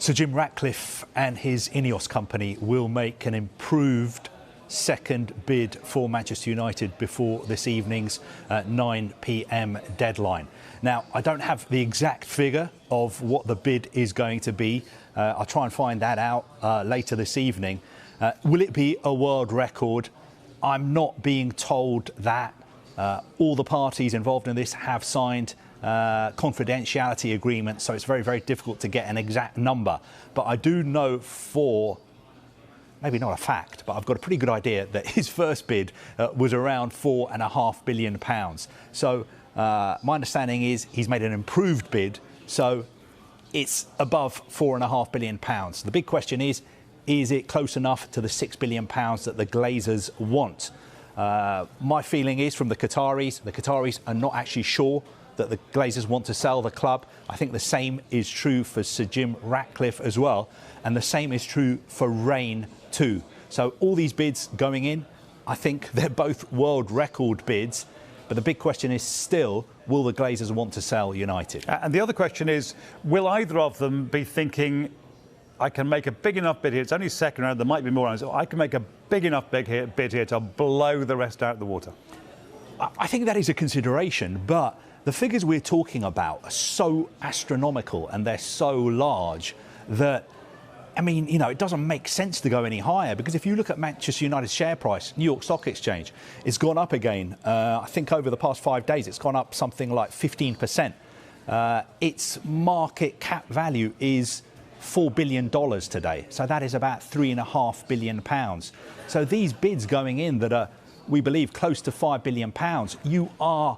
Sir Jim Ratcliffe and his Ineos company will make an improved second bid for Manchester United before this evening's 9 p.m. deadline. Now, I don't have the exact figure of what the bid is going to be. I'll try and find that out later this evening. Will it be a world record? I'm not being told that. All the parties involved in this have signed confidentiality agreements, so it's very, very difficult to get an exact number. But I do know for, maybe not a fact, but I've got a pretty good idea that his first bid was around £4.5 billion. So my understanding is he's made an improved bid, so it's above £4.5 billion. The big question is it close enough to the £6 billion that the Glazers want? My feeling is from the Qataris are not actually sure that the Glazers want to sell the club. I think the same is true for Sir Jim Ratcliffe as well, and the same is true for Rain too. So all these bids going in, I think they're both world record bids, but the big question is still, will the Glazers want to sell United? And the other question is, will either of them be thinking, I can make a big enough bid here, it's only second round, there might be more rounds, so I can make a big enough bid here to blow the rest out of the water? I think that is a consideration, but the figures we're talking about are so astronomical and they're so large that, I mean, you know, it doesn't make sense to go any higher, because if you look at Manchester United's share price, New York Stock Exchange, it's gone up again. I think over the past 5 days, it's gone up something like 15%. Its market cap value is $4 billion today. So that is about £3.5 billion. So these bids going in that are, we believe, close to £5 billion, you are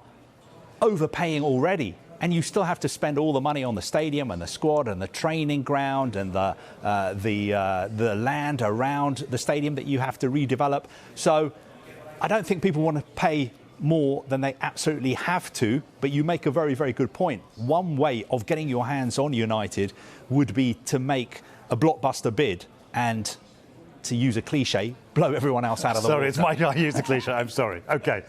overpaying already, and you still have to spend all the money on the stadium and the squad and the training ground and the land around the stadium that you have to redevelop. So I don't think people want to pay more than they absolutely have to, but you make a very, very good point. One way of getting your hands on United would be to make a blockbuster bid and, to use a cliche, blow everyone else out of the water. Sorry, it's my guy, I used the cliche, I'm sorry. OK.